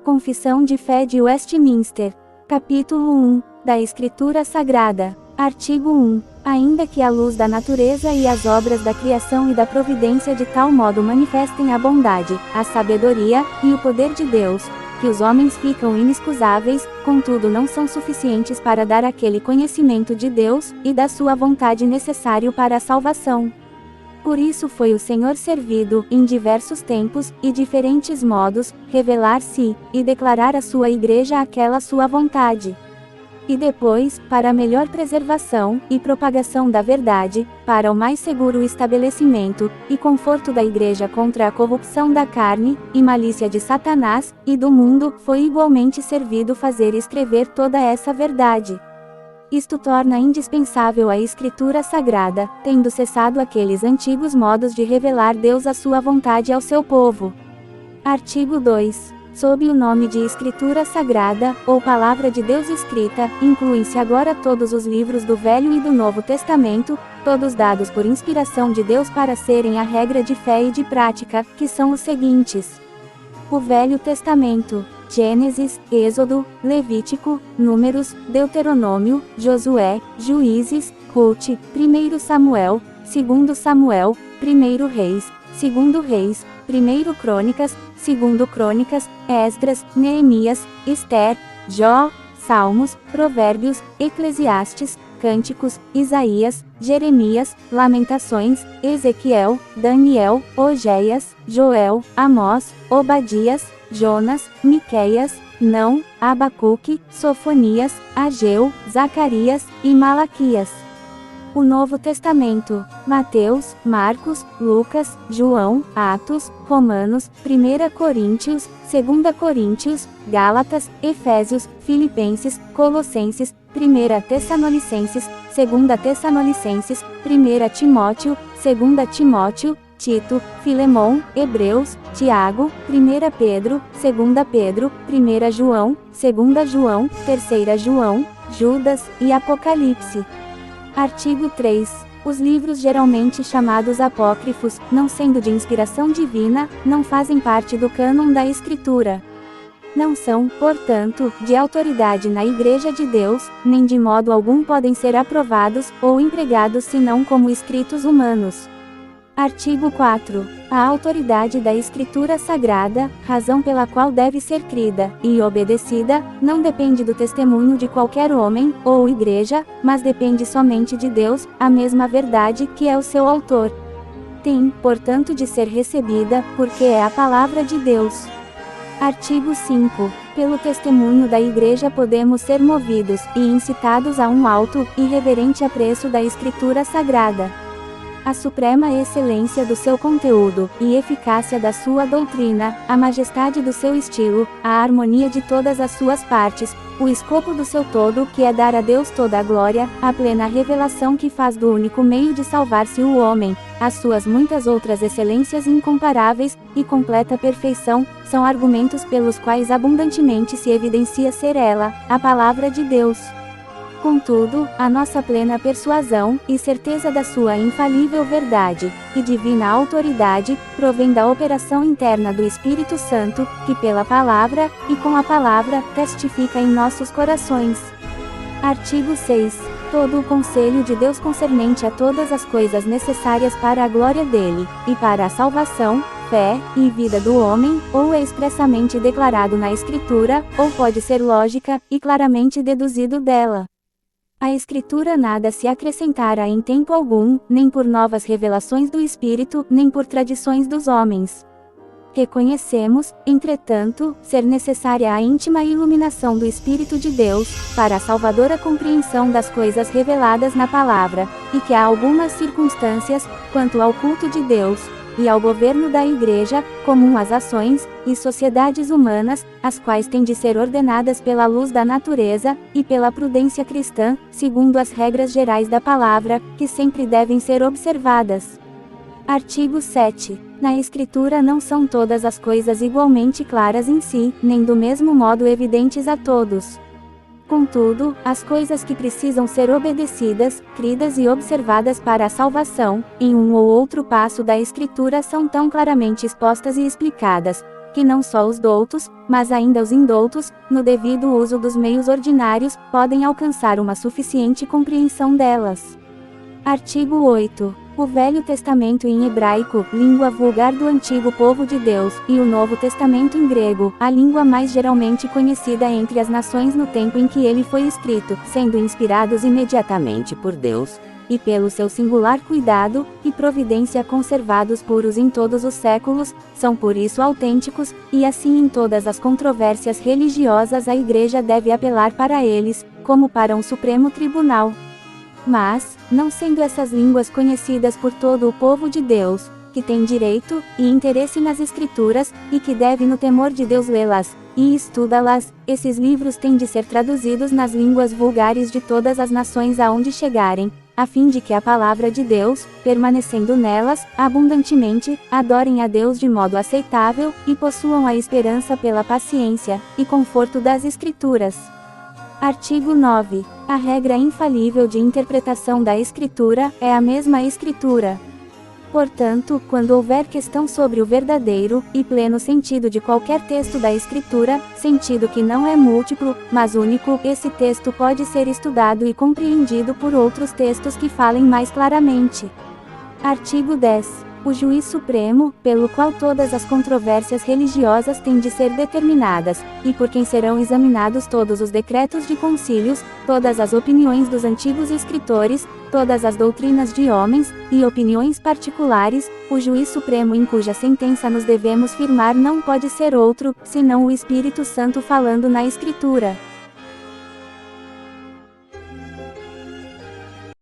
Confissão de Fé de Westminster. Capítulo 1. Da Escritura Sagrada. Artigo 1. Ainda que a luz da natureza e as obras da criação e da providência de tal modo manifestem a bondade, a sabedoria, e o poder de Deus, que os homens ficam inexcusáveis, contudo não são suficientes para dar aquele conhecimento de Deus, e da sua vontade necessário para a salvação. Por isso foi o Senhor servido, em diversos tempos, e diferentes modos, revelar-se, e declarar à sua igreja aquela sua vontade. E depois, para a melhor preservação, e propagação da verdade, para o mais seguro estabelecimento, e conforto da igreja contra a corrupção da carne, e malícia de Satanás, e do mundo, foi igualmente servido fazer escrever toda essa verdade. Isto torna indispensável a Escritura Sagrada, tendo cessado aqueles antigos modos de revelar Deus a sua vontade ao seu povo. Artigo 2. Sob o nome de Escritura Sagrada, ou Palavra de Deus escrita, incluem-se agora todos os livros do Velho e do Novo Testamento, todos dados por inspiração de Deus para serem a regra de fé e de prática, que são os seguintes: o Velho Testamento: Gênesis, Êxodo, Levítico, Números, Deuteronômio, Josué, Juízes, Ruth, 1 Samuel, 2 Samuel, 1 Reis, 2 Reis, 1 Crônicas, 2 Crônicas, Esdras, Neemias, Ester, Jó, Salmos, Provérbios, Eclesiastes, Cânticos, Isaías, Jeremias, Lamentações, Ezequiel, Daniel, Ogeias, Joel, Amós, Obadias, Jonas, Miqueias, Não, Abacuque, Sofonias, Ageu, Zacarias, e Malaquias. O Novo Testamento: Mateus, Marcos, Lucas, João, Atos, Romanos, 1 Coríntios, 2 Coríntios, Gálatas, Efésios, Filipenses, Colossenses, 1 Tessalonicenses, 2 Tessalonicenses, 1 Timóteo, 2 Timóteo, Tito, Filemon, Hebreus, Tiago, 1 Pedro, 2 Pedro, 1 João, 2 João, 3 João, Judas, e Apocalipse. Artigo 3. Os livros geralmente chamados apócrifos, não sendo de inspiração divina, não fazem parte do cânon da Escritura. Não são, portanto, de autoridade na Igreja de Deus, nem de modo algum podem ser aprovados, ou empregados senão como escritos humanos. Artigo 4. A autoridade da Escritura Sagrada, razão pela qual deve ser crida, e obedecida, não depende do testemunho de qualquer homem, ou igreja, mas depende somente de Deus, a mesma verdade que é o seu autor. Tem, portanto, de ser recebida, porque é a palavra de Deus. Artigo 5. Pelo testemunho da Igreja podemos ser movidos, e incitados a um alto, e reverente apreço da Escritura Sagrada. A suprema excelência do seu conteúdo, e eficácia da sua doutrina, a majestade do seu estilo, a harmonia de todas as suas partes, o escopo do seu todo, que é dar a Deus toda a glória, a plena revelação que faz do único meio de salvar-se o homem, as suas muitas outras excelências incomparáveis, e completa perfeição, são argumentos pelos quais abundantemente se evidencia ser ela, a palavra de Deus. Contudo, a nossa plena persuasão, e certeza da sua infalível verdade, e divina autoridade, provém da operação interna do Espírito Santo, que pela palavra, e com a palavra, testifica em nossos corações. Artigo 6. Todo o conselho de Deus concernente a todas as coisas necessárias para a glória dele, e para a salvação, fé, e vida do homem, ou é expressamente declarado na Escritura, ou pode ser lógica, e claramente deduzido dela. A Escritura nada se acrescentará em tempo algum, nem por novas revelações do Espírito, nem por tradições dos homens. Reconhecemos, entretanto, ser necessária a íntima iluminação do Espírito de Deus, para a salvadora compreensão das coisas reveladas na palavra, e que há algumas circunstâncias, quanto ao culto de Deus, e ao governo da Igreja, comum às ações e sociedades humanas, as quais têm de ser ordenadas pela luz da natureza, e pela prudência cristã, segundo as regras gerais da palavra, que sempre devem ser observadas. Artigo 7. Na Escritura não são todas as coisas igualmente claras em si, nem do mesmo modo evidentes a todos. Contudo, as coisas que precisam ser obedecidas, cridas e observadas para a salvação, em um ou outro passo da Escritura são tão claramente expostas e explicadas, que não só os doutos, mas ainda os indoutos, no devido uso dos meios ordinários, podem alcançar uma suficiente compreensão delas. Artigo 8. O Velho Testamento em hebraico, língua vulgar do antigo povo de Deus, e o Novo Testamento em grego, a língua mais geralmente conhecida entre as nações no tempo em que ele foi escrito, sendo inspirados imediatamente por Deus, e pelo seu singular cuidado e providência conservados puros em todos os séculos, são por isso autênticos, e assim em todas as controvérsias religiosas a Igreja deve apelar para eles, como para um supremo tribunal. Mas, não sendo essas línguas conhecidas por todo o povo de Deus, que tem direito e interesse nas Escrituras, e que deve no temor de Deus lê-las e estudá-las, esses livros têm de ser traduzidos nas línguas vulgares de todas as nações aonde chegarem, a fim de que a palavra de Deus, permanecendo nelas, abundantemente, adorem a Deus de modo aceitável, e possuam a esperança pela paciência e conforto das Escrituras. Artigo 9. A regra infalível de interpretação da Escritura é a mesma Escritura. Portanto, quando houver questão sobre o verdadeiro e pleno sentido de qualquer texto da Escritura, sentido que não é múltiplo, mas único, esse texto pode ser estudado e compreendido por outros textos que falem mais claramente. Artigo 10. O juiz supremo, pelo qual todas as controvérsias religiosas têm de ser determinadas, e por quem serão examinados todos os decretos de concílios, todas as opiniões dos antigos escritores, todas as doutrinas de homens, e opiniões particulares, o juiz supremo em cuja sentença nos devemos firmar não pode ser outro, senão o Espírito Santo falando na Escritura.